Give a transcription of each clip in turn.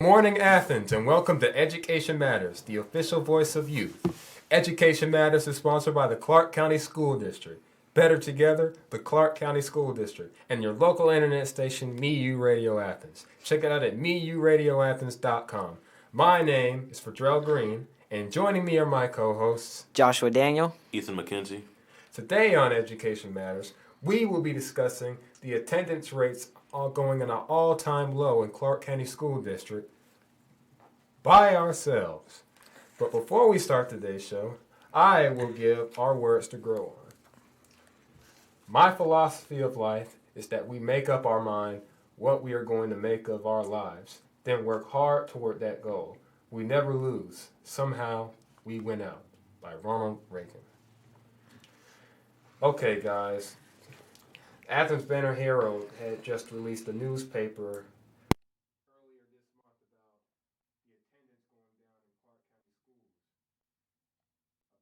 morning, Athens, and welcome to Education Matters, the official voice of youth. Education Matters is sponsored by the Clarke County School District. Better together, the Clarke County School District, and your local internet station, MeU Radio Athens. Check it out at meuradioathens.com. My name is Ferdrell Green, and joining me are my co-hosts, Joshua Daniel, Ethan McKenzie. Today on Education Matters, we will be discussing the attendance rates going in an all-time low in Clarke County School District by ourselves. But before we start today's show, I will give our words to grow on. My philosophy of life is that we make up our mind what we are going to make of our lives, then work hard toward that goal. We never lose. Somehow we win out. By Ronald Reagan. Okay, guys. Athens Banner Herald had just released a newspaper earlier this month about the attendance going down in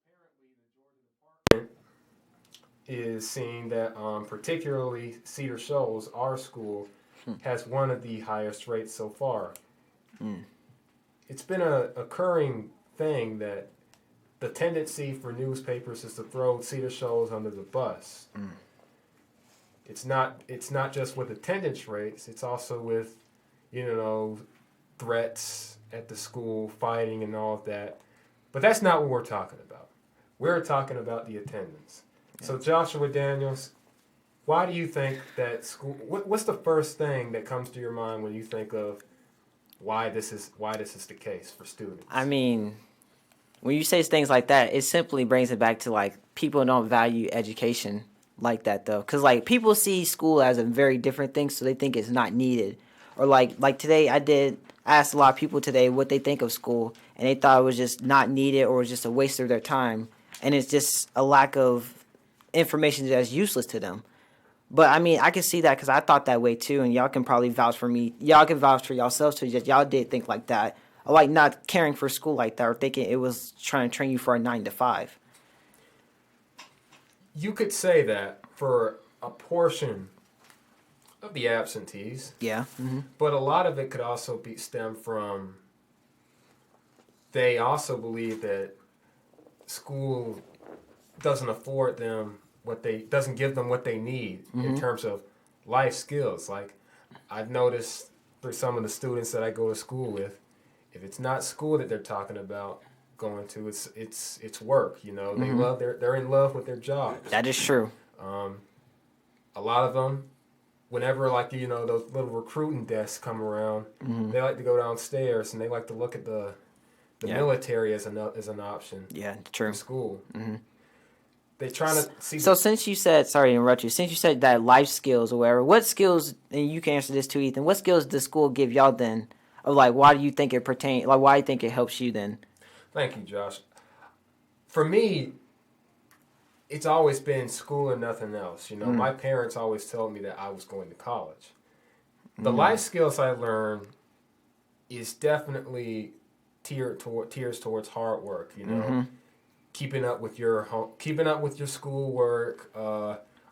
Clarke County schools. Apparently, the Georgia Department is seeing that particularly Cedar Shoals, our school, has one of the highest rates so far. It's been a occurring thing that the tendency for newspapers is to throw Cedar Shoals under the bus. It's not just with attendance rates, it's also with, threats at the school, fighting and all of that. But that's not what we're talking about. We're talking about the attendance. Yeah. So Joshua Daniels, why do you think that school, what's the first thing that comes to your mind when you think of why this is the case for students? I mean, when you say things like that, it simply brings it back to, people don't value education like that, though. Because, people see school as a very different thing, so they think it's not needed. Or, like today, I asked a lot of people today what they think of school, and they thought it was just not needed or was just a waste of their time. And it's just a lack of information that's useless to them. But, I can see that because I thought that way, too, and y'all can probably vouch for me. Y'all can vouch for yourselves, too. Y'all did think like that. Or, not caring for school like that or thinking it was trying to train you for a 9 to 5. You could say that for a portion of the absentees. Yeah. Mm-hmm. But a lot of it could also stem from they also believe that school doesn't afford them doesn't give them what they need in terms of life skills. Like I've noticed for some of the students that I go to school with, if it's not school that they're talking about going to, it's work. They love they're in love with their job. That is true. A lot of them, whenever those little recruiting desks come around, they like to go downstairs and they like to look at the military as an option. Yeah, true. For school. They're trying to see. So since you said, sorry to interrupt you, since you said that life skills or whatever, what skills, and you can answer this too, Ethan, what skills does school give y'all then? Of why do you think it pertains, why do you think it helps you then? Thank you, Josh. For me, it's always been school and nothing else. My parents always told me that I was going to college. The life skills I learned is definitely tears towards hard work. Keeping up with your schoolwork,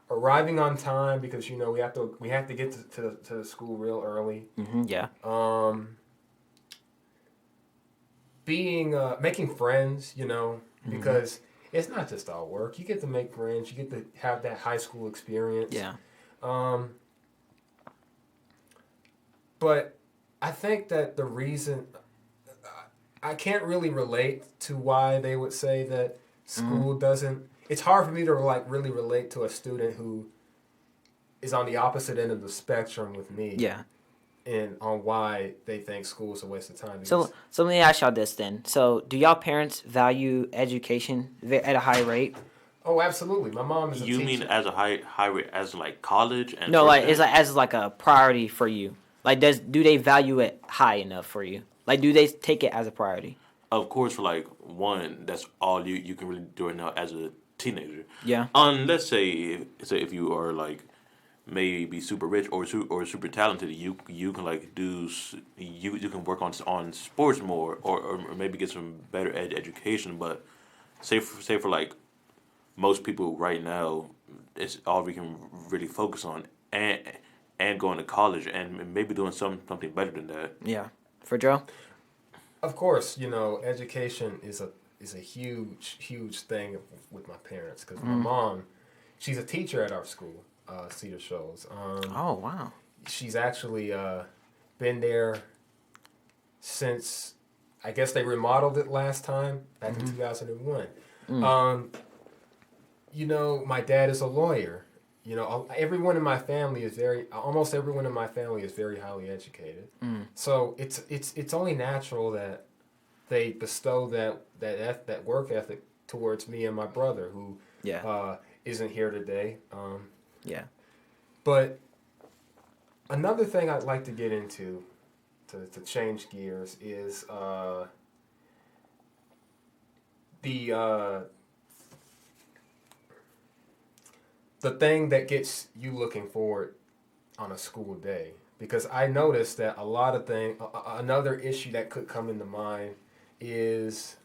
arriving on time because we have to get to the school real early. Yeah. Making friends, because it's not just all work. You get to make friends. You get to have that high school experience. Yeah. But I think that the reason I can't really relate to why they would say that school doesn't. It's hard for me to really relate to a student who is on the opposite end of the spectrum with me. Yeah. And on why they think school is a waste of time. So let me ask y'all this then. So do y'all parents value education at a high rate? Oh, absolutely. My mom is a teacher. You mean as a high rate, as college? And no, it's as a priority for you. Do they value it high enough for you? Do they take it as a priority? Of course, for one, that's all you can really do right now as a teenager. Yeah. Let's say if you are maybe super rich or super talented, you can you can work on sports more or maybe get some better education. But say for most people right now, it's all we can really focus on and going to college and maybe doing something better than that. Yeah. for Joe? Of course, education is a huge thing with my parents because my mom, she's a teacher at our school, Cedar Shoals. Oh wow. She's actually been there since, I guess they remodeled it last time back in 2001. My dad is a lawyer. Everyone in my family almost everyone in my family is very highly educated. So it's only natural that they bestow that work ethic towards me and my brother, who isn't here today. Yeah. But another thing I'd like to get into, to change gears, is the thing that gets you looking forward on a school day. Because I noticed that another issue that could come into mind is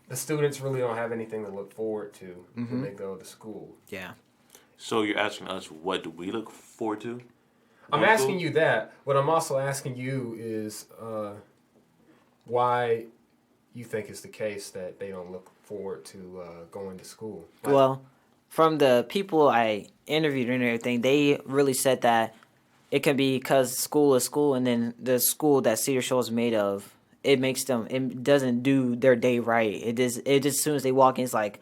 the students really don't have anything to look forward to when they go to school. Yeah. So you're asking us, what do we look forward to? I'm asking you that. What I'm also asking you is why you think it's the case that they don't look forward to going to school. Well, from the people I interviewed and everything, they really said that it can be because school is school, and then the school that Cedar Shoals is made of, it doesn't do their day right. It just as soon as they walk in, it's like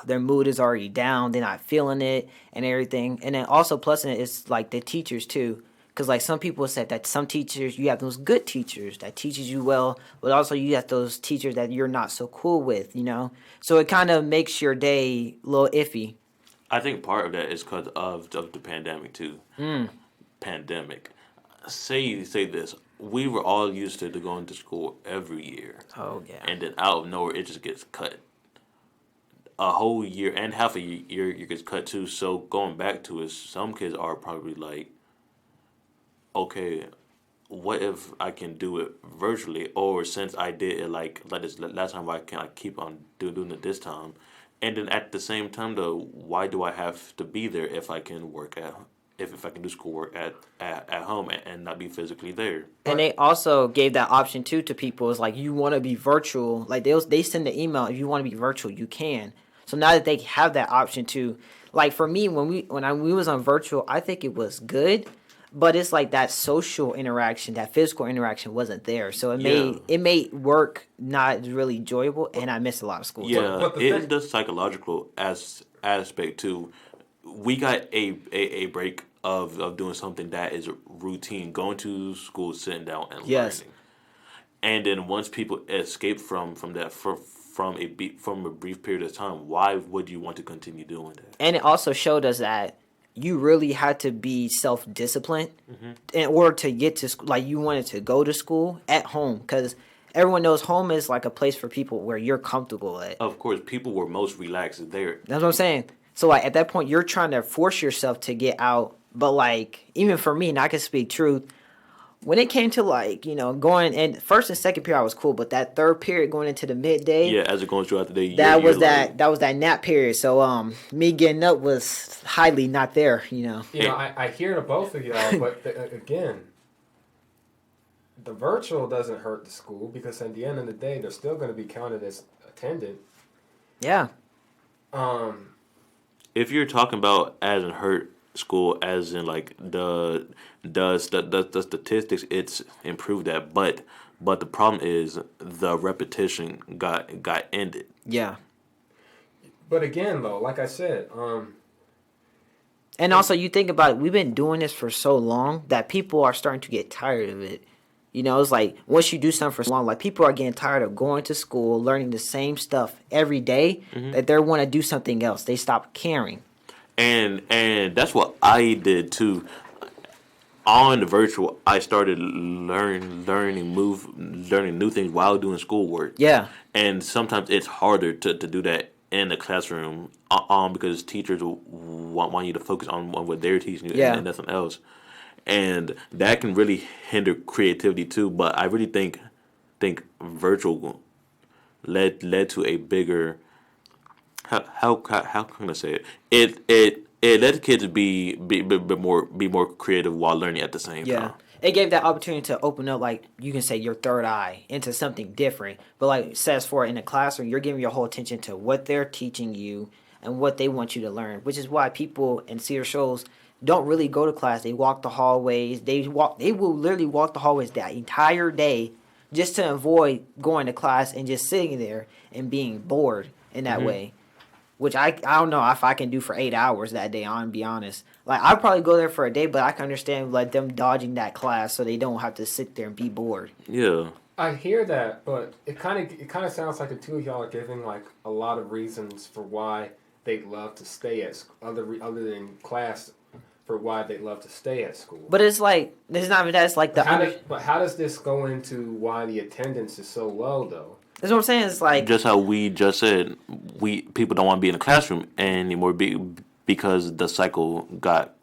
their mood is already down. They're not feeling it and everything. And then also plus in it is like the teachers too. Because like some people said that some teachers, you have those good teachers that teaches you well, but also you have those teachers that you're not so cool with, So it kind of makes your day a little iffy. I think part of that is because of the pandemic too. Pandemic. Say this. We were all used to going to school every year. Oh yeah. And then out of nowhere, it just gets cut. A whole year and half a year gets cut too. So going back to it, some kids are probably like, okay, what if I can do it virtually? Or since I did it like this last time, why can't I keep on doing it this time? And then at the same time though, why do I have to be there if I can if I can do schoolwork at home and not be physically there? And they also gave that option too to people. It's like, you want to be virtual. Like they send the email, if you want to be virtual, you can. So now that they have that option too, like for me, when we was on virtual, I think it was good, but it's like that social interaction, that physical interaction wasn't there. So it made work not really enjoyable, and I missed a lot of school. Yeah, But in the psychological aspect too, we got a break of doing something that is routine, going to school, sitting down, and learning. And then once people escape from that from a brief period of time, why would you want to continue doing that? And it also showed us that you really had to be self-disciplined in order to get to school. Like, you wanted to go to school at home, because everyone knows home is like a place for people where you're comfortable at. Of course, people were most relaxed there. That's what I'm saying. So, like, at that point, you're trying to force yourself to get out. But, like, even for me, and I can speak truth, when it came to, like, going in first and second period, I was cool. But that third period going into the midday. Yeah, as it goes throughout the day. That was that nap period. So, me getting up was highly not there, I hear the both of y'all, but again, the virtual doesn't hurt the school, because at the end of the day, they're still going to be counted as attendant. Yeah. If you're talking about as in hurt school, as in like the statistics, it's improved that, but the problem is the repetition got ended. Yeah. But again, though, like I said, and also you think about it, we've been doing this for so long that people are starting to get tired of it. It's like once you do something for so long, like people are getting tired of going to school, learning the same stuff every day, that they want to do something else. They stop caring. And that's what I did too. On the virtual, I started learning new things while doing schoolwork. Yeah. And sometimes it's harder to do that in the classroom, because teachers want you to focus on what they're teaching you and nothing else. And that can really hinder creativity too. But I really think virtual led to a bigger, how can I say it? It let the kids be more creative while learning at the same time. it gave that opportunity to open up, like you can say, your third eye into something different. But like says for in the classroom, you're giving your whole attention to what they're teaching you and what they want you to learn, which is why people in Cedar Shoals don't really go to class. They walk the hallways. They will literally walk the hallways that entire day just to avoid going to class and just sitting there and being bored in that way. Which I don't know if I can do for 8 hours that day. I'm gonna be honest. Like I'd probably go there for a day, but I can understand like them dodging that class so they don't have to sit there and be bored. Yeah. I hear that, but it kind of sounds like the two of y'all are giving like a lot of reasons for why they'd love to stay at other than class, for why they'd love to stay at school. But it's like there's not even that. It's like but how does this go into why the attendance is so low though? That's what I'm saying. It's like Just how we just said, people don't want to be in the classroom anymore because the cycle got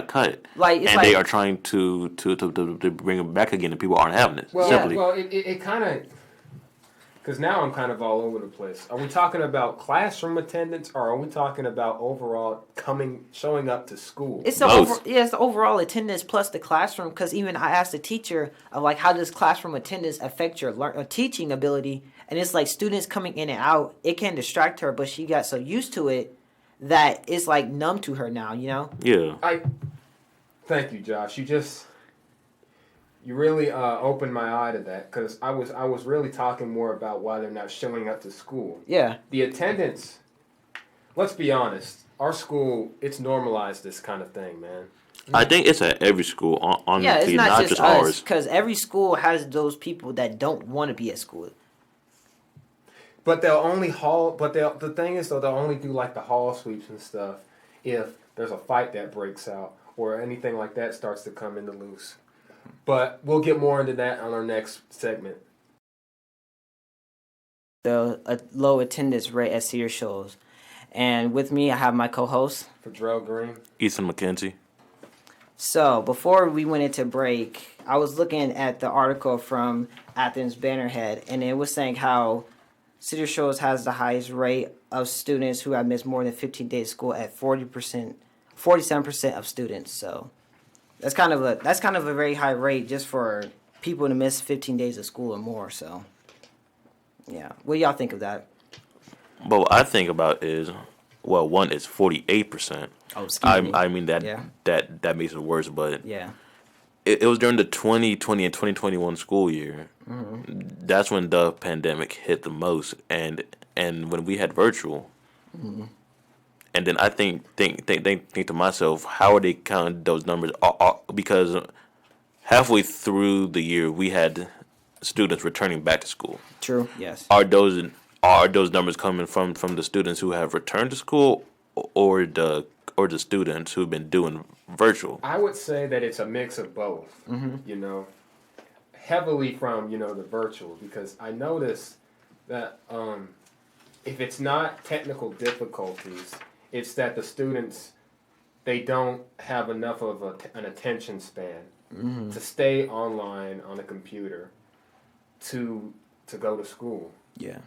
cut. Like it's and like, they are trying to bring it back again, and people aren't having it. Well, simply. it kind of, because now I'm kind of all over the place. Are we talking about classroom attendance, or are we talking about overall showing up to school? it's Both. it's the overall attendance plus the classroom. Because even I asked the teacher of like how does classroom attendance affect your teaching ability, and it's like students coming in and out. It can distract her, but she got so used to it that it's like numb to her now. You know? Yeah. Thank you, Josh. You really opened my eye to that, because I was really talking more about why they're not showing up to school. Yeah. The attendance, let's be honest, our school, it's normalized this kind of thing, man. I think it's at every school, honestly, Yeah, it's not just us, ours. because every school has those people that don't want to be at school. But the thing is though, they'll only do like the hall sweeps and stuff if there's a fight that breaks out or anything like that starts to come into loose. But we'll get more into that on our next segment. The low attendance rate at Cedar Shoals. And with me, I have my co-host. Fadrell Green. Ethan McKenzie. So, before we went into break, I was looking at the article from Athens Bannerhead, and it was saying how Cedar Shoals has the highest rate of students who have missed more than 15 days of school at 47% of students. So, that's kind of a very high rate just for people to miss 15 days of school or more. So, yeah. What do y'all think of that? But what I think about is, well, one is 48%. Oh, excuse me. I mean that Yeah. that makes it worse, but Yeah. it was during the 2020 and 2021 school year. Mm-hmm. That's when the pandemic hit the most, and when we had virtual. Mm-hmm. And then I think to myself, how are they counting those numbers? Because halfway through the year, we had students returning back to school. True. Yes. Are those numbers coming from the students who have returned to school, or the students who've been doing virtual? I would say that it's a mix of both. Mm-hmm. Heavily from the virtual, because I noticed that if it's not technical difficulties, it's that the students, they don't have enough of an attention span to stay online on a computer to go to school. Yeah.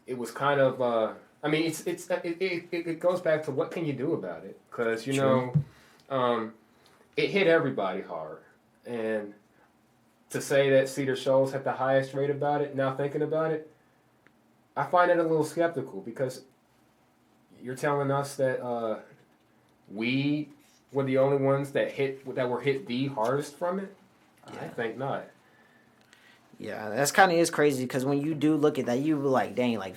It was kind of it goes back to what can you do about it, because it hit everybody hard, and to say that Cedar Shoals had the highest rate about it, now thinking about it, I find it a little skeptical, because you're telling us that we were the only ones that were hit the hardest from it? Yeah. I think not. Yeah, that's kind of is crazy, because when you do look at that, you be like, dang, like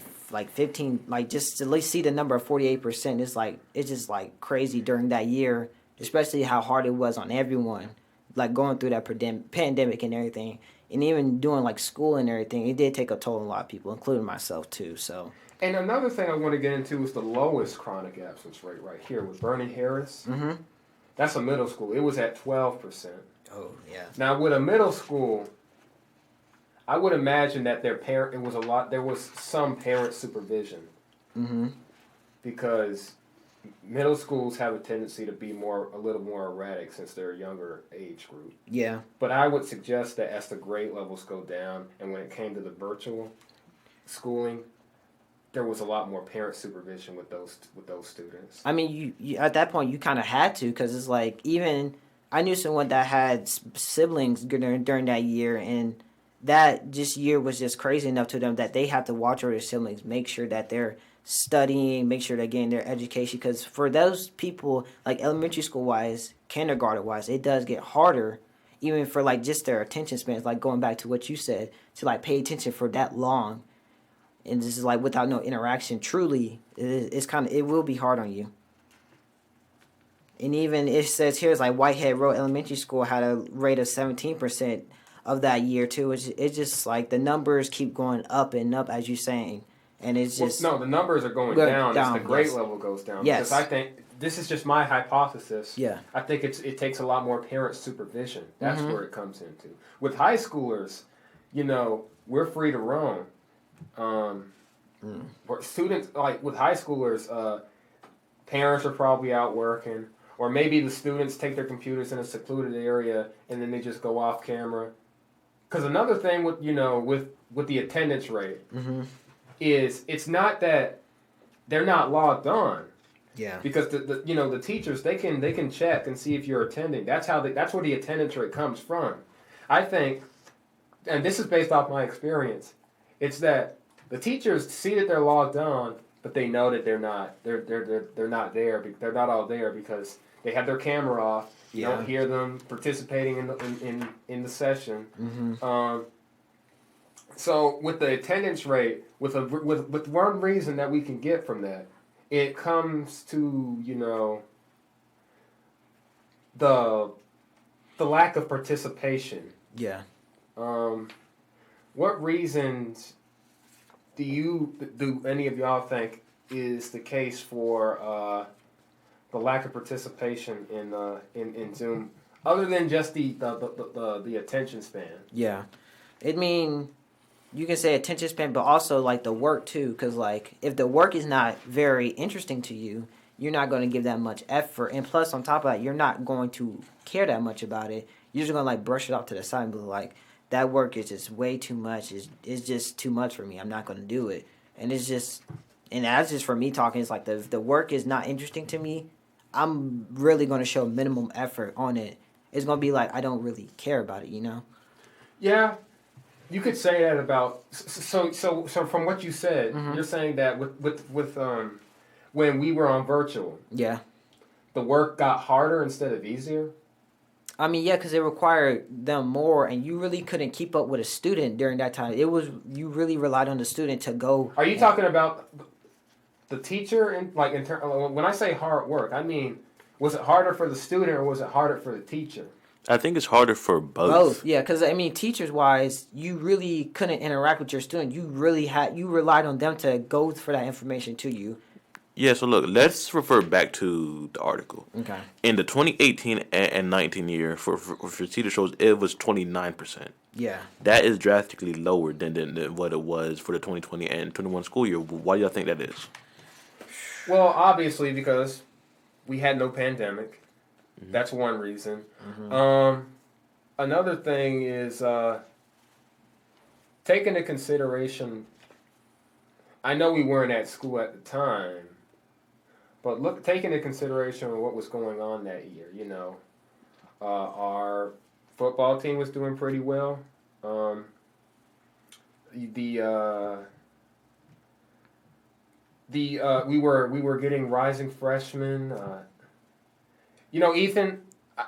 15, like just to at least see the number of 48%, it's just like crazy during that year, especially how hard it was on everyone, like going through that pandemic and everything, and even doing like school and everything. It did take a toll on a lot of people, including myself too. So. And another thing I want to get into is the lowest chronic absence rate right here with Vernon Harris. Mm-hmm. That's a middle school. It was at 12%. Oh yeah. Now with a middle school, I would imagine that there was some parent supervision. Mm-hmm. Because middle schools have a tendency to be a little more erratic since they're a younger age group. Yeah. But I would suggest that as the grade levels go down, and when it came to the virtual schooling, there was a lot more parent supervision with those students. I mean, you at that point you kind of had to, because it's like, even I knew someone that had siblings during that year, and that just year was just crazy enough to them that they have to watch over their siblings, make sure that they're studying, make sure they're getting their education. Because for those people, like elementary school wise, kindergarten wise, it does get harder, even for like just their attention spans. Like going back to what you said, to like pay attention for that long, and this is like without no interaction. Truly, it's kind of, it will be hard on you. And even it says here, it's like Whitehead Road Elementary School had a rate of 17% of that year too. It's just like the numbers keep going up and up, as you're saying, and it's just no, the numbers are going down as the grade level goes down. Yes. Because I think this is just my hypothesis. Yeah. I think it takes a lot more parent supervision. That's where it comes into. With high schoolers, we're free to roam. Students, like with high schoolers, parents are probably out working. Or maybe the students take their computers in a secluded area and then they just go off camera. Because another thing with the attendance rate is it's not that they're not logged on. Yeah. Because the teachers they can check and see if you're attending. That's where the attendance rate comes from. I think, and this is based off my experience, it's that the teachers see that they're logged on, but they know that they're not. They're not there. They're not all there because they have their camera off. You don't hear them participating in the session. So with the attendance rate, with one reason that we can get from that, it comes to the lack of participation. Yeah. What reasons do any of y'all think is the case for the lack of participation in Zoom, other than just the attention span? Yeah, I mean, you can say attention span, but also like the work too, because like if the work is not very interesting to you, you're not going to give that much effort, and plus on top of that, you're not going to care that much about it. You're just going to like brush it off to the side and be like, that work is just way too much. It's just too much for me. I'm not going to do it, and it's just, and that's just for me talking. It's like the work is not interesting to me. I'm really going to show minimum effort on it. It's going to be like I don't really care about it, Yeah, you could say that about so from what you said, you're saying that with when we were on virtual, yeah, the work got harder instead of easier. I mean, yeah, because it required them more, and you really couldn't keep up with a student during that time. You really relied on the student to go. Are you talking about the teacher when I say hard work, I mean, was it harder for the student or was it harder for the teacher? I think it's harder for both. Both, yeah, because I mean, teachers wise, you really couldn't interact with your student. You relied on them to go for that information to you. Yeah, so look, let's refer back to the article. Okay. In the 2018 and 19 year, for teacher shows, it was 29%. Yeah. That is drastically lower than what it was for the 2020 and 21 school year. Why do y'all think that is? Well, obviously because we had no pandemic. That's one reason. Another thing is take into consideration, I know we weren't at school at the time, but take into consideration what was going on that year. Our football team was doing pretty well. We were getting rising freshmen. Ethan,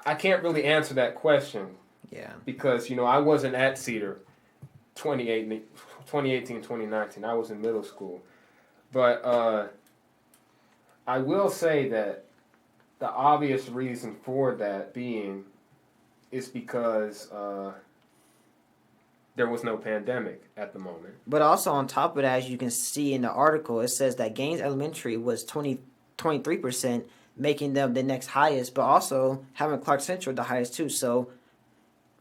I can't really answer that question. Yeah. Because I wasn't at Cedar 2018, 2019. I was in middle school, but I will say that the obvious reason for that being is because there was no pandemic at the moment. But also on top of that, as you can see in the article, it says that Gaines Elementary was 23%, making them the next highest, but also having Clarke Central the highest too. So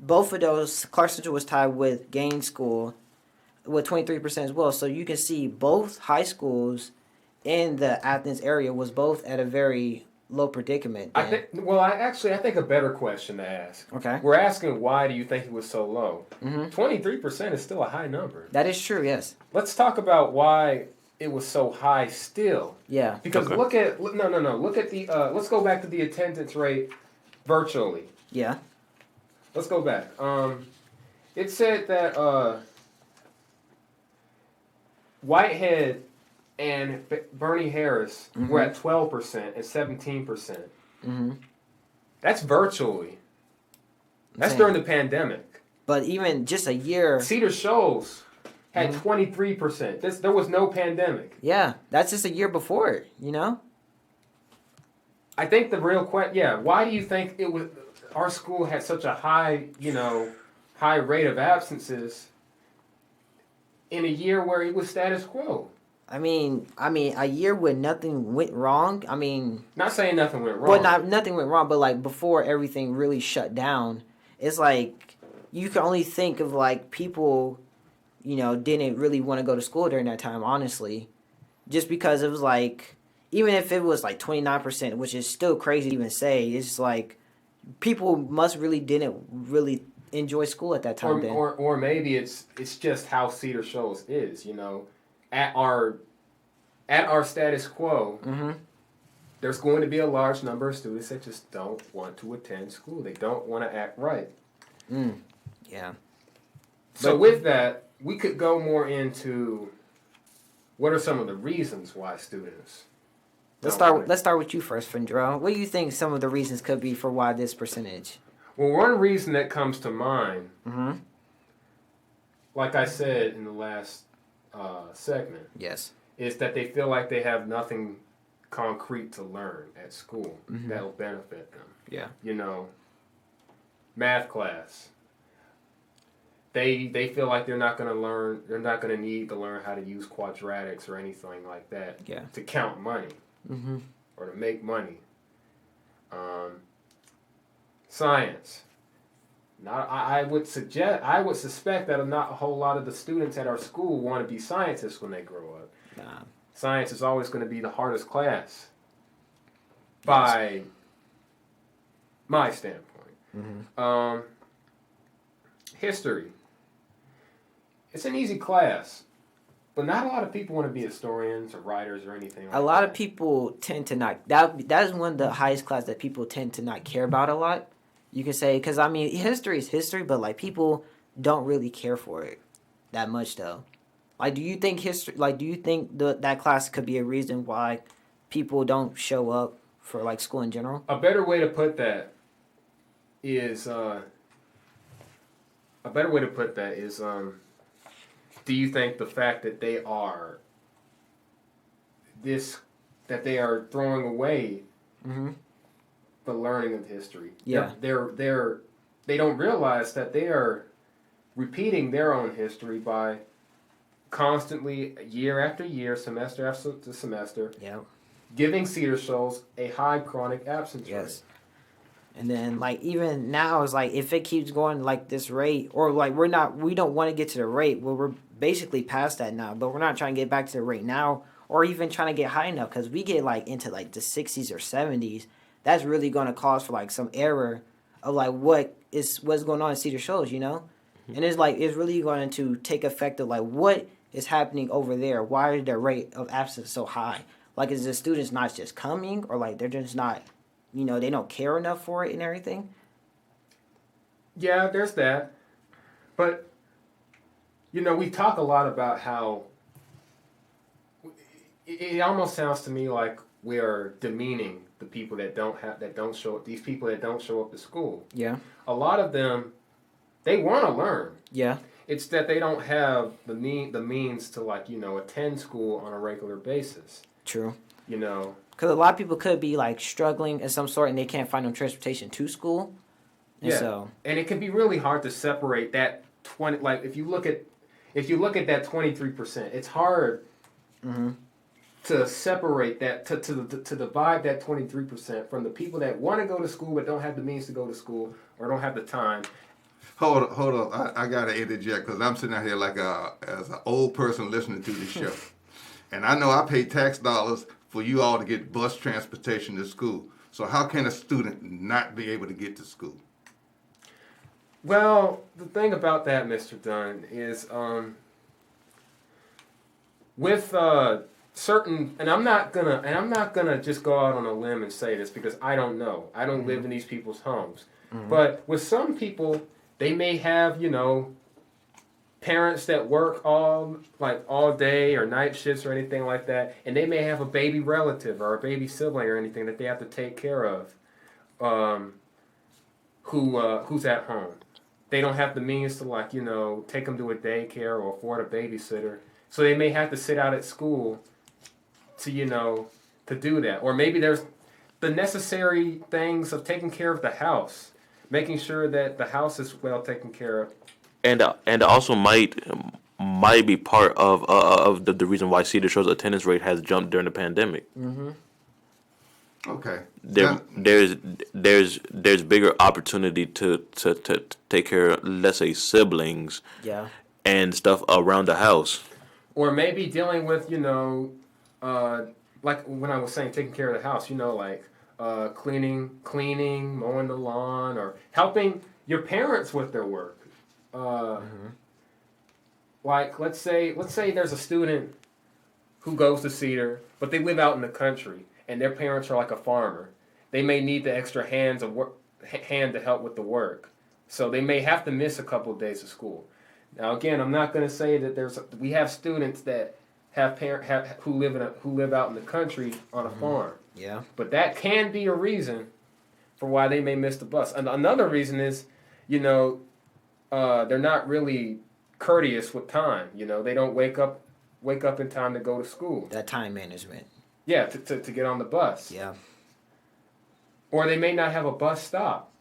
both of those, Clarke Central was tied with Gaines School with 23% as well. So you can see both high schools in the Athens area was both at a very low predicament. I think a better question to ask. Okay. We're asking why do you think it was so low? 23% is still a high number. That is true, yes. Let's talk about why it was so high still. Yeah. Because look at the let's go back to the attendance rate virtually. Yeah. Let's go back. It said that Whitehead and Bernie Harris were at 12% and 17%. Mm-hmm. That's virtually. That's during the pandemic. But even just a year. Cedar Shoals had 23%. There was no pandemic. Yeah, that's just a year before it, you know? I think the real question, why do you think it was our school had such a high, high rate of absences in a year where it was status quo? I mean, a year when nothing went wrong. I mean, not saying nothing went wrong. Well, nothing went wrong, but like before everything really shut down, it's like you can only think of like people, didn't really want to go to school during that time, honestly, just because it was like, even if it was like 29%, which is still crazy to even say, it's like people didn't really enjoy school at that time. Or maybe it's just how Cedar Shoals is, at our status quo. Mm-hmm. There's going to be a large number of students that just don't want to attend school. They don't want to act right. Yeah. So with that, we could go more into what are some of the reasons why students. Let's start with you first, Fendrell. What do you think some of the reasons could be for why this percentage? Well, one reason that comes to mind, mm-hmm. like I said in the last segment, yes, is that they feel like they have nothing concrete to learn at school mm-hmm. that will benefit them. Yeah. Math class. They feel like they're not going to need to learn how to use quadratics or anything like that to count money mm-hmm. or to make money. Science. Now, I would suspect that not a whole lot of the students at our school want to be scientists when they grow up. Nah. Science is always going to be the hardest class by my standpoint. Mm-hmm. History. It's an easy class, but not a lot of people want to be historians or writers or anything like that. A lot of people tend to not. That is one of the highest class that people tend to not care about a lot. You can say, because history is history, but like people don't really care for it that much though. Like, do you think that class could be a reason why people don't show up for like school in general? A better way to put that is do you think the fact that they are throwing away mm-hmm. the learning of history? Yeah. They don't realize that they are repeating their own history by constantly, year after year, semester after semester, giving Cedar Shoals a high chronic absence rate. And then, like, even now, it's like, if it keeps going like this rate, or like we don't want to get to the rate where we're basically past that now, but we're not trying to get back to the rate now, or even trying to get high enough, because we get like into like the 60s or 70s, that's really going to cause for like some error of like what's going on in Cedar Shoals, Mm-hmm. And it's like, it's really going to take effect of like what is happening over there. Why is the rate of absence so high? Like, is the students not just coming, or like they're just not, they don't care enough for it and everything? Yeah, there's that. But, we talk a lot about how it almost sounds to me like we are demeaning the people that don't show up, these people that don't show up to school. Yeah. A lot of them, they want to learn. Yeah. It's that they don't have the means to attend school on a regular basis. True. Because a lot of people could be like struggling in some sort and they can't find no transportation to school. And and it can be really hard to separate that 20. Like if you look at that 23%, it's hard mm-hmm. to separate that to divide that 23% from the people that want to go to school but don't have the means to go to school or don't have the time. Hold on. I gotta interject because I'm sitting out here like as an old person listening to the show, and I know I pay tax dollars for you all to get bus transportation to school. So how can a student not be able to get to school? Well, the thing about that, Mr. Dunn, is with certain, and I'm not gonna just go out on a limb and say this because I don't know. I don't live in these people's homes. But with some people, they may have, parents that work all day or night shifts or anything like that, and they may have a baby relative or a baby sibling or anything that they have to take care of, who's at home. They don't have the means to take them to a daycare or afford a babysitter, so they may have to sit out at school to do that. Or maybe there's the necessary things of taking care of the house, making sure that the house is well taken care of. And also might be part of the reason why Cedar Shores attendance rate has jumped during the pandemic. Okay. There's bigger opportunity to take care of, let's say, siblings, Yeah. and stuff around the house. Or maybe dealing with like when I was saying taking care of the house, cleaning, mowing the lawn, or helping your parents with their work. Like let's say there's a student who goes to Cedar, but they live out in the country, and their parents are like a farmer. They may need the extra hand to help with the work, so they may have to miss a couple of days of school. Now, again, I'm not going to say that we have students that have who live out in the country on a farm. Yeah. But that can be a reason for why they may miss the bus. And another reason is, they're not really courteous with time. They don't wake up in time to go to school. That time management. Yeah, to get on the bus. Yeah. Or they may not have a bus stop.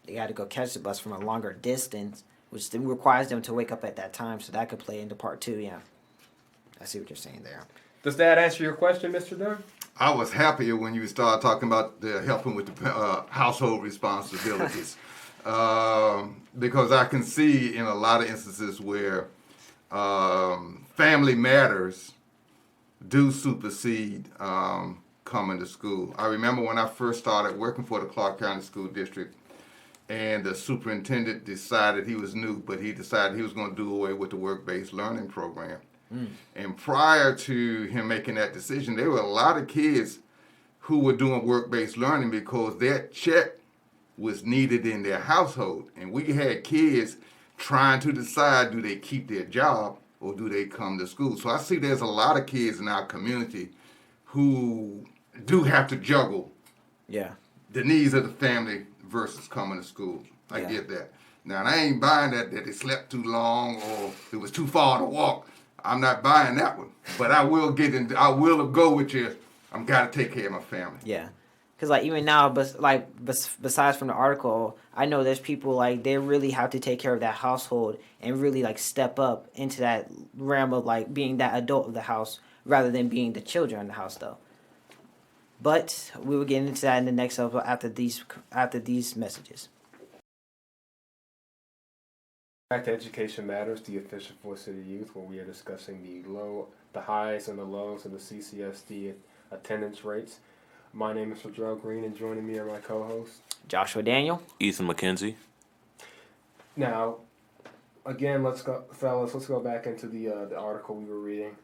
They got to go catch the bus from a longer distance, which then requires them to wake up at that time. So that could play into part two. Yeah. I see what you're saying there. Does that answer your question, Mr. Dunn? I was happier when you started talking about the helping with the household responsibilities. Because I can see in a lot of instances where family matters do supersede coming to school. I remember when I first started working for the Clarke County School District, and the superintendent decided he was new, but he decided he was going to do away with the work-based learning program. And prior to him making that decision, there were a lot of kids who were doing work-based learning because their check was needed in their household. And we had kids trying to decide, do they keep their job or do they come to school? So I see there's a lot of kids in our community who do have to juggle the needs of the family versus coming to school. I get that. Now, I ain't buying that they slept too long or it was too far to walk. I'm not buying that one. But I will go with you. I'm got to take care of my family. Yeah. Because, even now, besides from the article, I know there's people, they really have to take care of that household and really, step up into that realm of, being that adult of the house rather than being the children in the house, though. But we will get into that in the next episode after these messages. Back to Education Matters, the official voice of the youth, where we are discussing the highs and the lows of the CCSD attendance rates. My name is Fadrell Green, and joining me are my co-hosts, Joshua Daniel. Ethan McKenzie. Now, again, let's go back into the article we were reading.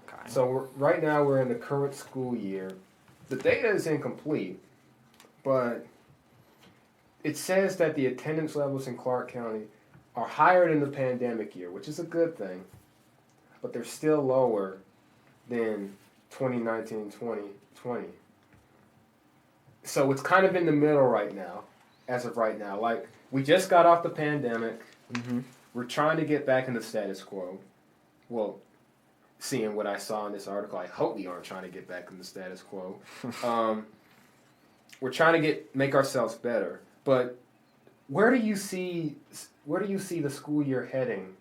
Okay. So right now we're in the current school year. The data is incomplete, but it says that the attendance levels in Clarke County are higher than the pandemic year, which is a good thing, but they're still lower than 2019-2020. So it's kind of in the middle right now, as of right now. We just got off the pandemic. We're trying to get back in the status quo. Well, seeing what I saw in this article, I hope we aren't trying to get back in the status quo. We're trying to make ourselves better. But where do you see the school year heading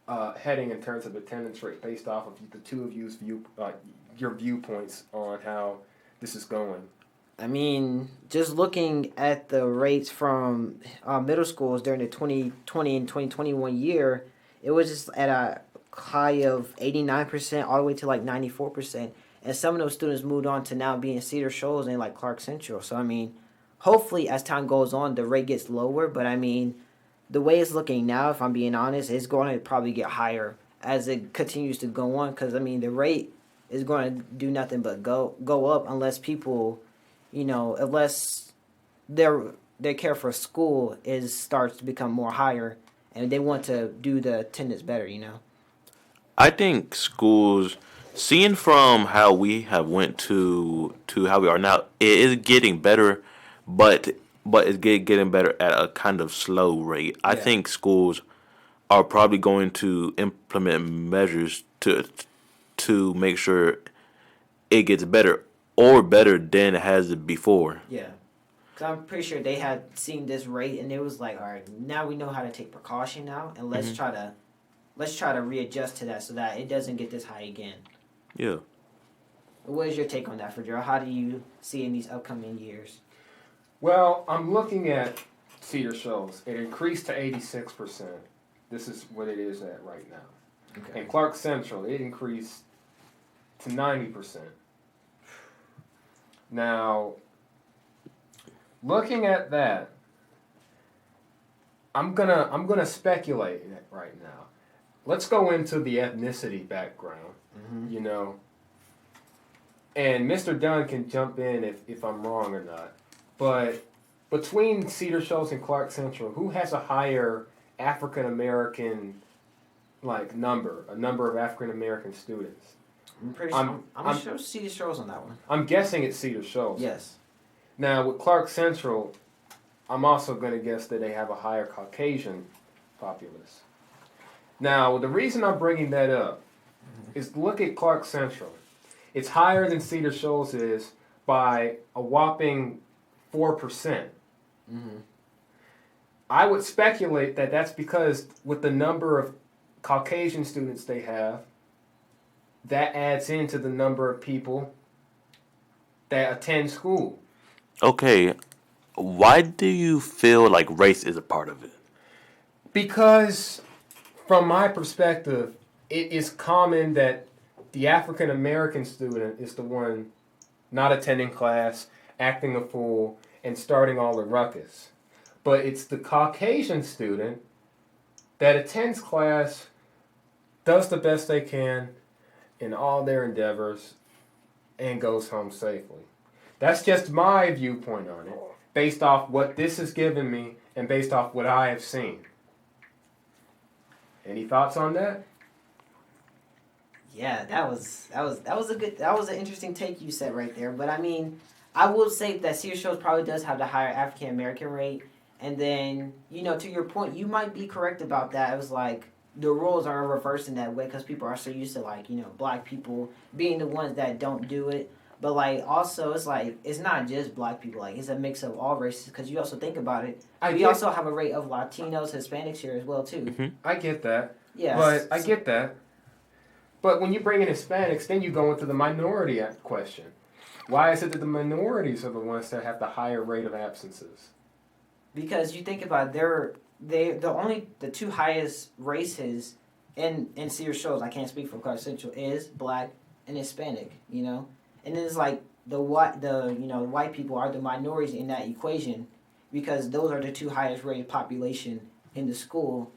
in terms of attendance rate based off of the two of you's your viewpoints on how this is going? I mean, just looking at the rates from middle schools during the 2020 and 2021 year, it was just at a high of 89% all the way to 94%. And some of those students moved on to now being Cedar Shoals and Clark Central. So, I mean, hopefully as time goes on, the rate gets lower. But, I mean, the way it's looking now, if I'm being honest, it's going to probably get higher as it continues to go on. Because, I mean, the rate is going to do nothing but go up unless people... unless their care for school starts to become more higher, and they want to do the attendance better. I think schools, seeing from how we have went to how we are now, it is getting better, but it's getting better at a kind of slow rate. I Yeah. think schools are probably going to implement measures to make sure it gets better or better than it has before. Yeah. Because I'm pretty sure they had seen this rate, and it was like, all right, now we know how to take precaution now, and let's try to readjust to that so that it doesn't get this high again. Yeah. What is your take on that, Fedora? How do you see in these upcoming years? Well, I'm looking at Cedar Shoals. It increased to 86%. This is what it is at right now. Okay. And Clarke Central, it increased to 90%. Now, looking at that, I'm gonna speculate right now. Let's go into the ethnicity background. Mm-hmm. You know, and Mr. Dunn can jump in if I'm wrong or not. But between Cedar Shoals and Clarke Central, who has a higher African American number of African American students? I'm pretty sure. I'm sure Cedar Shoals on that one. I'm guessing it's Cedar Shoals. Yes. Now with Clarke Central, I'm also going to guess that they have a higher Caucasian populace. Now the reason I'm bringing that up is look at Clarke Central. It's higher than Cedar Shoals is by a whopping 4%. Mm-hmm. I would speculate that that's because with the number of Caucasian students they have, that adds into the number of people that attend school. Okay. Why do you feel like race is a part of it? Because from my perspective, it is common that the African American student is the one not attending class, acting a fool, and starting all the ruckus. But it's the Caucasian student that attends class, does the best they can in all their endeavors, and goes home safely. That's just my viewpoint on it, based off what this has given me and based off what I have seen. Any thoughts on that? Yeah, that was an interesting take you said right there. But I mean, I will say that Cedar Shoals probably does have the higher African American rate, and then to your point, you might be correct about that. It was like the rules are reversed in that way because people are so used to black people being the ones that don't do it. But also it's not just black people. It's a mix of all races because you also think about it. We also have a rate of Latinos, Hispanics here as well too. Mm-hmm. I get that. Yeah, But I get that. But when you bring in Hispanics, then you go into the minority question. Why is it that the minorities are the ones that have the higher rate of absences? Because you think about the two highest races in Cedar Shoals. I can't speak for Clarke Central is black and Hispanic. And then it's the white people are the minorities in that equation because those are the two highest rated population in the school.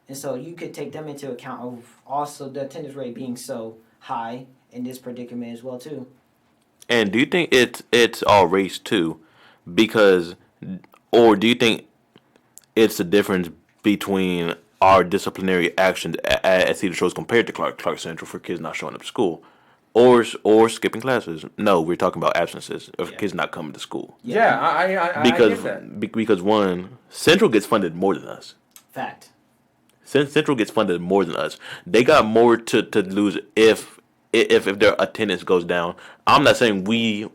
And so you could take them into account of also the attendance rate being so high in this predicament as well too. And do you think it's all race too? Because, or do you think it's the difference between our disciplinary actions at Cedar Shoals compared to Clarke Central for kids not showing up to school, or skipping classes? No, we're talking about absences of kids not coming to school. Yeah, I Because get that. because one, Central gets funded more than us. Fact. Central gets funded more than us. They got more to lose if their attendance goes down. I'm not saying we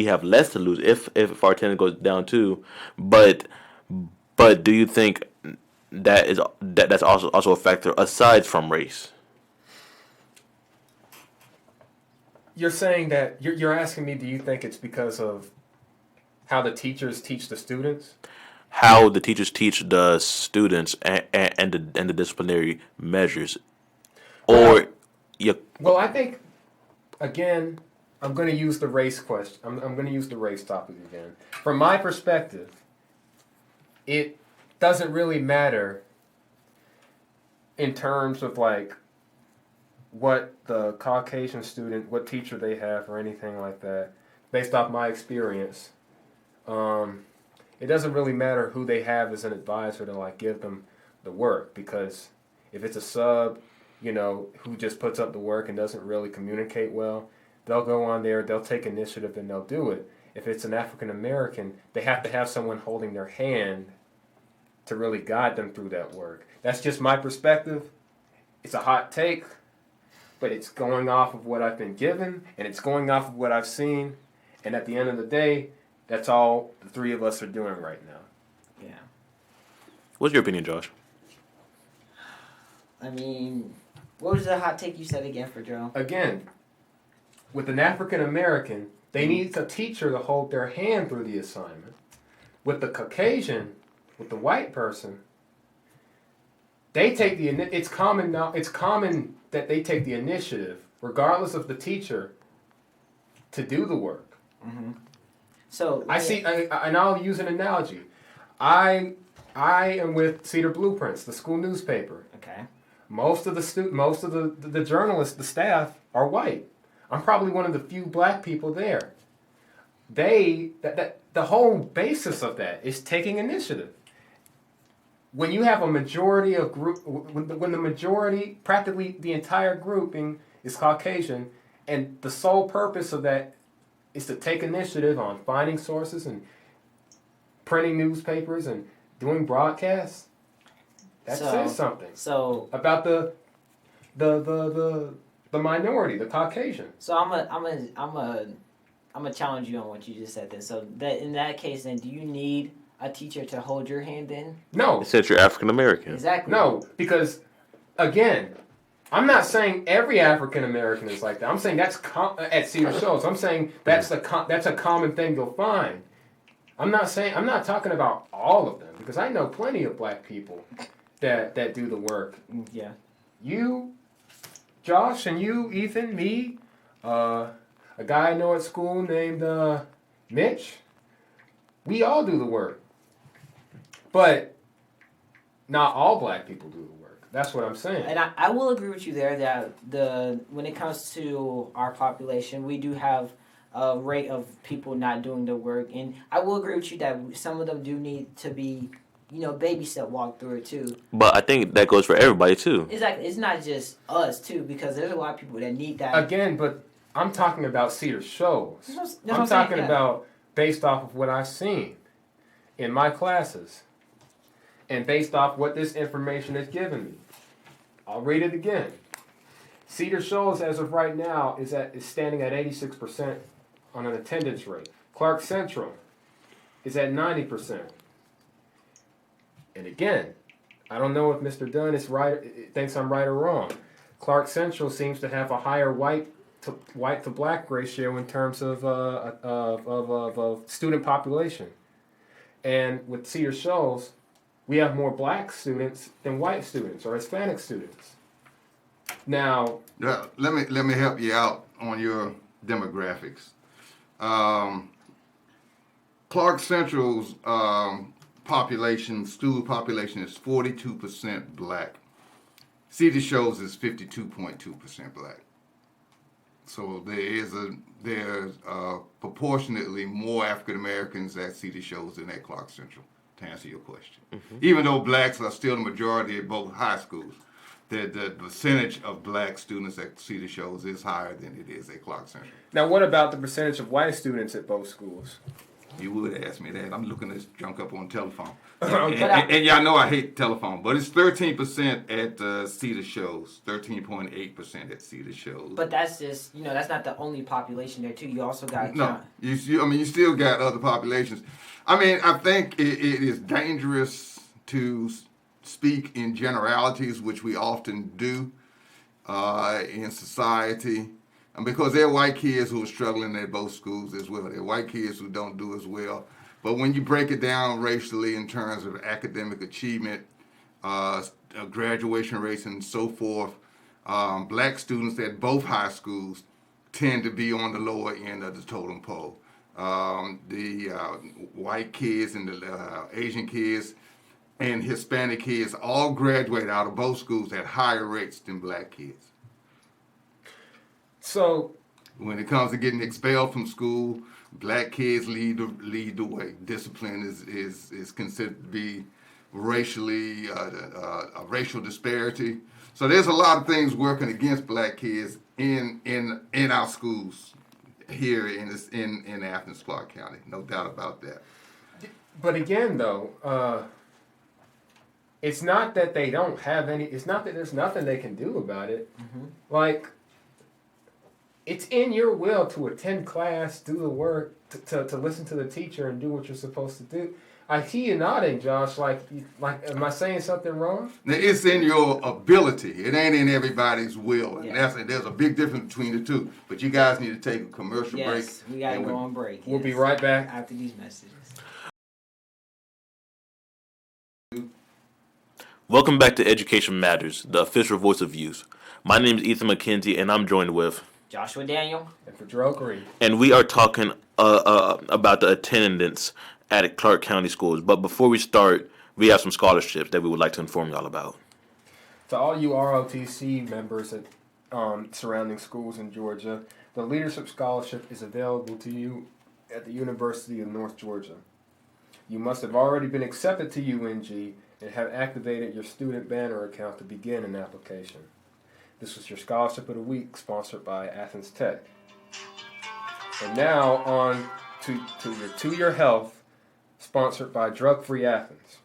have less to lose if our attendance goes down too, but do you think that's also a factor aside from race? You're saying that you're asking me, do you think it's because of how the teachers teach the students? How the teachers teach the students and the disciplinary measures, or Well, I think again, I'm going to use the race question. I'm going to use the race topic again. From my perspective, it doesn't really matter in terms of what the Caucasian student, what teacher they have or anything like that. Based off my experience, it doesn't really matter who they have as an advisor to like give them the work, because if it's a sub, you know, who just puts up the work and doesn't really communicate well, they'll go on there, they'll take initiative and they'll do it. If it's an African American, they have to have someone holding their hand to really guide them through that work. That's just my perspective. It's a hot take, but it's going off of what I've been given, and it's going off of what I've seen. And at the end of the day, that's all the three of us are doing right now. Yeah. What's your opinion, Josh? I mean, what was the hot take you said again for Joe? Again, with an African American, they need a teacher to hold their hand through the assignment. With the Caucasian, with the white person, they take the it's common now. It's common that they take the initiative, regardless of the teacher, to do the work. Mm-hmm. So I see, and I'll use an analogy. I am with Cedar Blueprints, the school newspaper. Okay. Most of the journalists, the staff, are white. I'm probably one of the few black people there. The whole basis of that is taking initiative. When you have a majority of group, when the majority, practically the entire grouping is Caucasian, and the sole purpose of that is to take initiative on finding sources and printing newspapers and doing broadcasts, that says something. So about the minority, the Caucasian. So I'm a challenge you on what you just said then. So that in that case then, do you need a teacher to hold your hand in? No. It says you're African American. Exactly. No, because again, I'm not saying every African American is like that. I'm saying that's at Cedar Shoals. I'm saying that's a common thing you'll find. I'm not talking about all of them, because I know plenty of black people that do the work. Yeah. You, Josh, and you, Ethan, me, a guy I know at school named Mitch. We all do the work, but not all black people do the work. That's what I'm saying. And I will agree with you there that when it comes to our population, we do have a rate of people not doing the work, and I will agree with you that some of them do need to be, baby step walk through it too. But I think that goes for everybody too. Exactly. It's not just us too, because there's a lot of people that need that. Again, but I'm talking about Cedar Shoals. I'm I'm talking saying, about based off of what I've seen in my classes and based off what this information has given me. I'll read it again. Cedar Shoals, as of right now, is standing at 86% on an attendance rate. Clarke Central is at 90%. And again, I don't know if Mr. Dunn thinks I'm right or wrong. Clarke Central seems to have a higher white to black ratio in terms of student population. And with Cedar Shoals, we have more black students than white students or Hispanic students. Now, let me help you out on your demographics. Clarke Central's school population is 42% black. Cedar Shoals is 52.2% black. So there's proportionately more African Americans at Cedar Shoals than at Clarke Central, to answer your question. Mm-hmm. Even though blacks are still the majority at both high schools, the percentage of black students at Cedar Shoals is higher than it is at Clarke Central. Now, what about the percentage of white students at both schools? You would ask me that. I'm looking this junk up on telephone. Okay. And y'all know I hate telephone, but it's 13% at Cedar Shoals, 13.8% at Cedar Shoals. But that's just, that's not the only population there too. You also got no. You still got other populations. I mean, I think it is dangerous to speak in generalities, which we often do in society. And because there are white kids who are struggling at both schools as well. There are white kids who don't do as well. But when you break it down racially in terms of academic achievement, graduation rates and so forth, black students at both high schools tend to be on the lower end of the totem pole. The white kids and the Asian kids and Hispanic kids all graduate out of both schools at higher rates than black kids. So, When it comes to getting expelled from school, black kids lead the way. Discipline is considered to be racially a racial disparity. So there's a lot of things working against black kids in our schools here in Athens, Clarke County. No doubt about that. But again, though, it's not that they don't have any. It's not that there's nothing they can do about it. Like, it's in your will to attend class, do the work, to listen to the teacher, and do what you're supposed to do. I see you nodding, Josh. Like, am I saying something wrong? Now, it's in your ability. It ain't in everybody's will. And Yeah. there's a big difference between the two. But you guys need to take a commercial break. Yes, we gotta and go on break. We'll be yes, right back. after these messages. Welcome back to Education Matters, the official voice of youth. My name is Ethan McKenzie, and I'm joined with, Joshua Daniel. And for Drew Green. and we are talking about the attendance at Clarke County schools. But before we start, we have some scholarships that we would like to inform y'all about. To all you ROTC members at surrounding schools in Georgia, the Leadership Scholarship is available to you at the University of North Georgia. You must have already been accepted to UNG and have activated your student banner account to begin an application. This was your Scholarship of the Week, sponsored by Athens Tech. And now on to your To Your Health, sponsored by Drug Free Athens.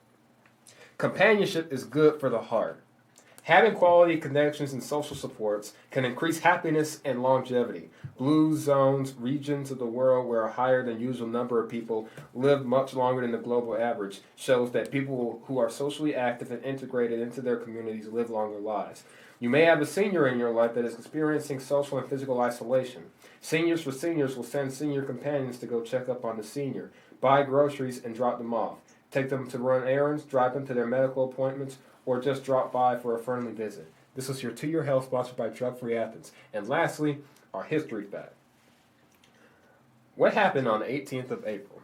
Companionship is good for the heart. Having quality connections and social supports can increase happiness and longevity. Blue zones, regions of the world where a higher than usual number of people live much longer than the global average, shows that people who are socially active and integrated into their communities live longer lives. You may have a senior in your life that is experiencing social and physical isolation. Seniors for Seniors will send senior companions to go check up on the senior, buy groceries and drop them off, take them to run errands, drive them to their medical appointments, or just drop by for a friendly visit. This was your To Your Health, sponsored by Drug Free Athens. And lastly, our history fact. What happened on the 18th of April?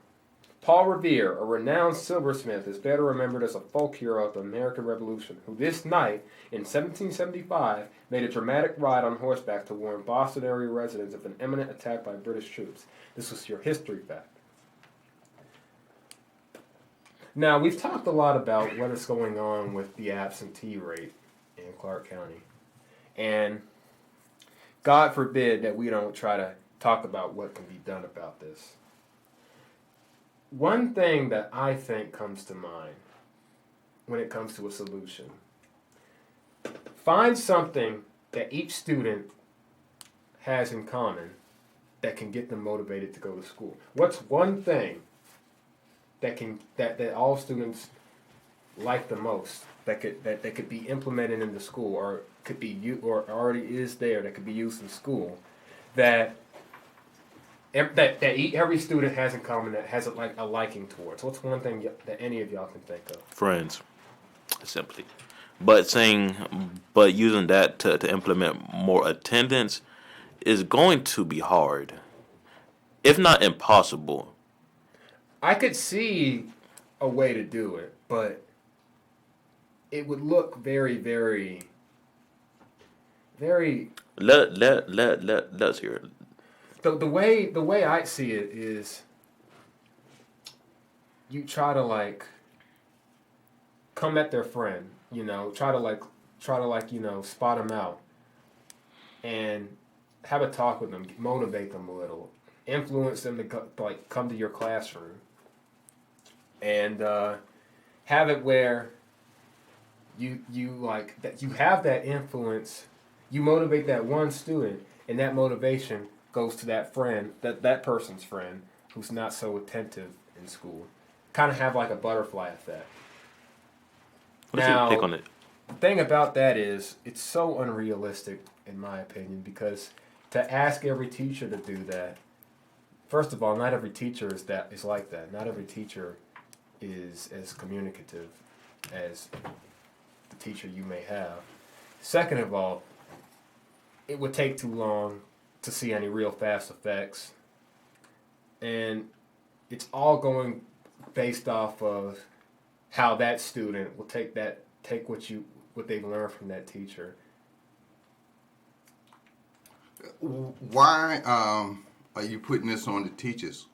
Paul Revere, a renowned silversmith, is better remembered as a folk hero of the American Revolution, who this night, in 1775, made a dramatic ride on horseback to warn Boston area residents of an imminent attack by British troops. This was your history fact. Now, we've talked a lot about what is going on with the absentee rate in Clarke County. And God forbid that we don't try to talk about what can be done about this. One thing that I think comes to mind when it comes to a solution: find something that each student has in common that can get them motivated to go to school. What's one thing that all students like the most that could be implemented into school, or could be or already is there that could be used in school, that every student has in common, that has a liking towards? What's one thing that any of y'all can think of? Friends, simply. But using that to implement more attendance is going to be hard, if not impossible. I could see a way to do it, but it would look very, very, very. Let's hear it. The way I see it is, you try to come at their friend, try to spot them out, and have a talk with them, motivate them a little, influence them to come to your classroom, and have it where you have that influence, you motivate that one student, and that motivation goes to that friend, that person's friend who's not so attentive in school. Kind of have like a butterfly effect. What's your take on it? The thing about that is, it's so unrealistic, in my opinion, because to ask every teacher to do that, first of all, not every teacher is like that. Not every teacher is as communicative as the teacher you may have. Second of all, it would take too long to see any real fast effects, and it's all going based off of how that student will take what they learn from that teacher. Why are you putting this on the teachers?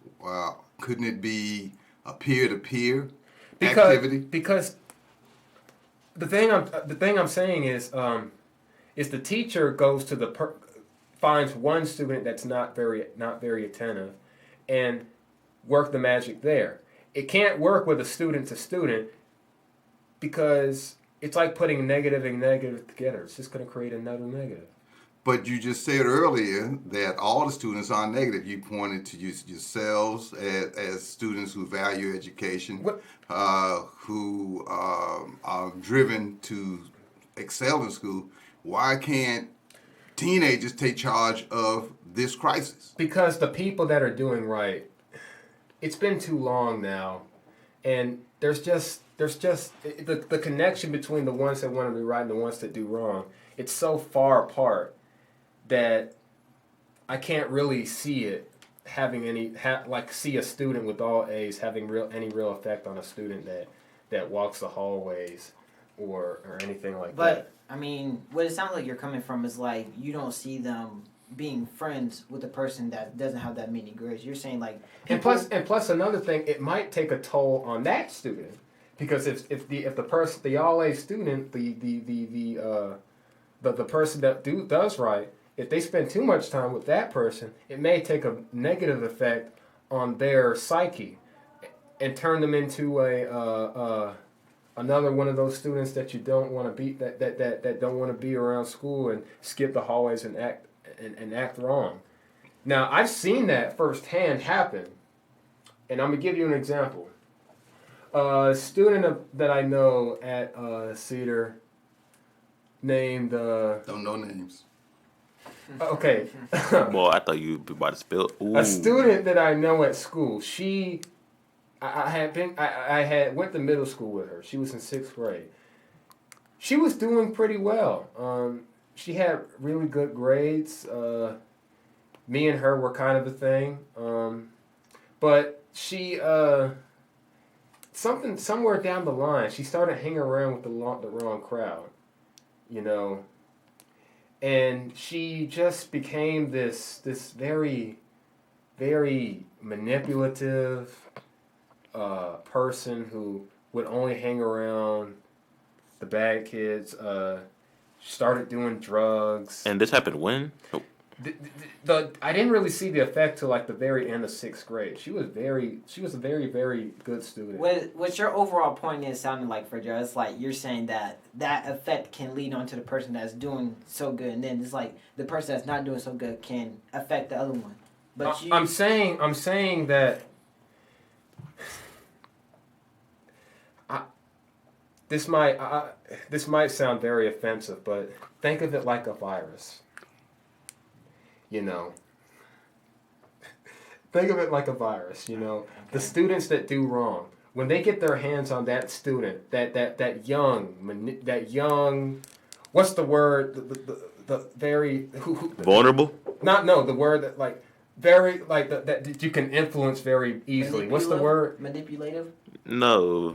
Couldn't it be a peer-to-peer activity? Because the thing I'm saying is the teacher goes to finds one student that's not very attentive, and work the magic there. It can't work with a student to student because it's like putting negative and negative together. It's just going to create another negative. But you just said earlier that all the students are negative. You pointed to yourselves as students who value education, who are driven to excel in school. Why can't teenagers take charge of this crisis? Because the people that are doing right, it's been too long now, and there's just the connection between the ones that want to do right and the ones that do wrong. It's so far apart that I can't really see it having see a student with all A's having any real effect on a student that walks the hallways or anything like that. But I mean, what it sounds like you're coming from is like you don't see them being friends with a person that doesn't have that many grades. You're saying like people... and plus another thing, it might take a toll on that student because if the all A student, the person that does right, if they spend too much time with that person, it may take a negative effect on their psyche and turn them into another one of those students that you don't want to be that don't want to be around school and skip the hallways and act wrong. Now I've seen that firsthand happen, and I'm gonna give you an example. A student that I know at Cedar named Don't know names. Okay. Well, I thought you were about to spill. Ooh. A student that I know at school. I had went to middle school with her. She was in 6th grade. She was doing pretty well. She had really good grades. Me and her were kind of a thing. But she somewhere down the line, she started hanging around with the wrong crowd. You know. And she just became this very, very manipulative person who would only hang around the bad kids. Started doing drugs. And this happened when? Oh. I didn't really see the effect till like the very end of 6th grade. She was a very, very good student. What your overall point is sounding like for Joe, it's like you're saying that effect can lead on to the person that's doing so good, and then it's like the person that's not doing so good can affect the other one. But I'm saying that this might sound very offensive, but think of it like a virus. You know, think of it like a virus. You know, the students that do wrong, when they get their hands on that student, that young, what's the word? The very vulnerable. The word that like very like that you can influence very easily. What's the word? Manipulative. No,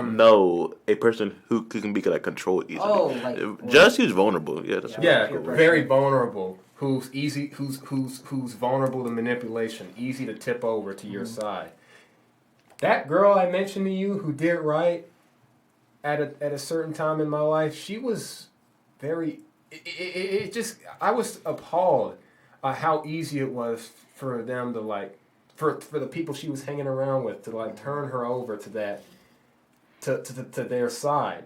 no, a person who can be like controlled easily. Oh, like just who's vulnerable. Yeah, that's very vulnerable. Who's vulnerable to manipulation, easy to tip over to your side. That girl I mentioned to you who did right at a certain time in my life, she was very. I was appalled at how easy it was for them to like, for the people she was hanging around with to like turn her over to that, to their side,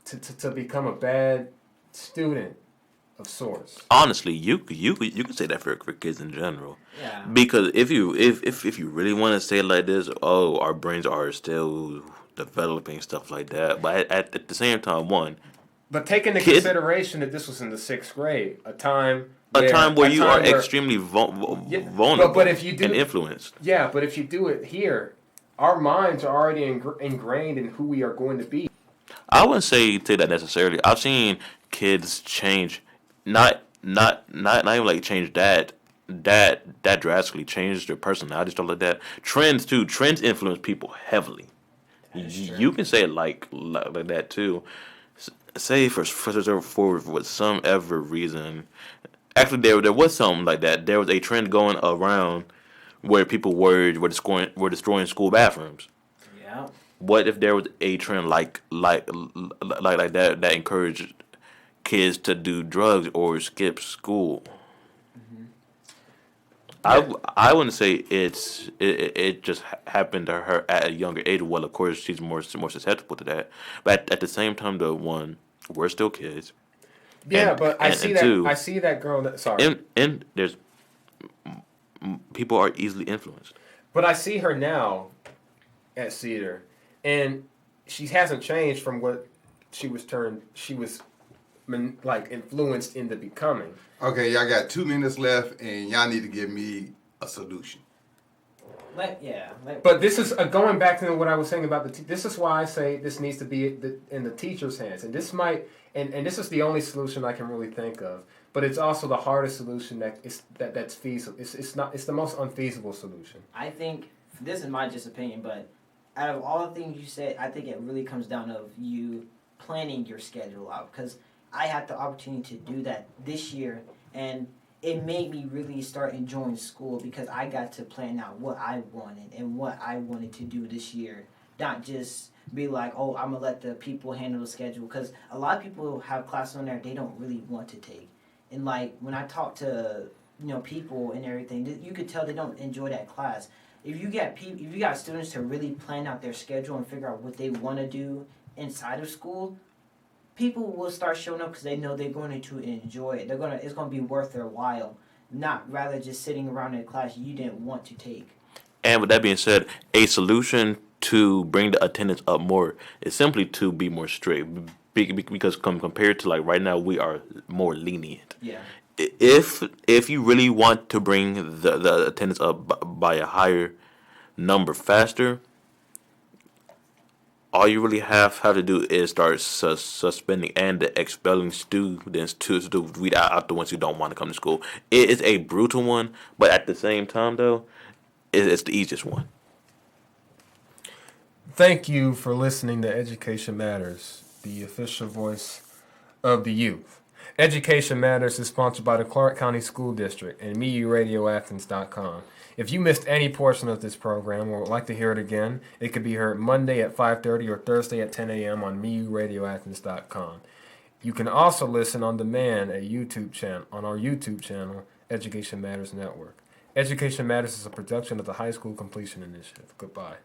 to become a bad student. Of sorts. Honestly, you could say that for kids in general. Yeah. Because if you really want to say it like this, oh, our brains are still developing, stuff like that. But at the same time, But take into consideration that this was in the 6th grade, a time where you are extremely vulnerable but if you do, and influenced. Yeah, but if you do it here, our minds are already ingrained in who we are going to be. I wouldn't say that necessarily. I've seen kids change. Not even like change that drastically change their personality, stuff like that. Trends too. Trends influence people heavily. You can say it like that too. Say for some ever reason, actually there was something like that. There was a trend going around where people were destroying school bathrooms. Yeah. What if there was a trend like that encouraged kids to do drugs or skip school? I wouldn't say it just happened to her at a younger age. Well, of course she's more susceptible to that, but at the same time, though, one, we're still kids. Yeah, And- but I and- see and that. two, I see that girl. Sorry, and there's people are easily influenced. but I see her now at Cedar, and she hasn't changed from what she was like influenced into becoming. Okay, y'all got 2 minutes left, and y'all need to give me a solution. But this is going back to what I was saying about this is why I say this needs to be in the teacher's hands, and this might and this is the only solution I can really think of. But it's also the hardest solution that's feasible. It's the most unfeasible solution. I think this is my just opinion, but out of all the things you said, I think it really comes down to you planning your schedule out. Because I had the opportunity to do that this year, and it made me really start enjoying school because I got to plan out what I wanted and what I wanted to do this year. Not just be like, oh, I'm going to let the people handle the schedule. Because a lot of people have classes on there they don't really want to take. And like when I talk to people and everything, you could tell they don't enjoy that class. If you got students to really plan out their schedule and figure out what they want to do inside of school, people will start showing up because they know they're going to enjoy it. It's going to be worth their while, not rather just sitting around in a class you didn't want to take. And with that being said, a solution to bring the attendance up more is simply to be more strict. Because compared to like right now, we are more lenient. Yeah. If you really want to bring the attendance up by a higher number faster, all you really have to do is start suspending and expelling students to weed out the ones who don't want to come to school. It is a brutal one, but at the same time, though, it's the easiest one. Thank you for listening to Education Matters, the official voice of the youth. Education Matters is sponsored by the Clarke County School District and MeURadioAthens.com. If you missed any portion of this program or would like to hear it again, it could be heard Monday at 5:30 or Thursday at 10 a.m. on MeURadioAthens.com. You can also listen on demand on our YouTube channel, Education Matters Network. Education Matters is a production of the High School Completion Initiative. Goodbye.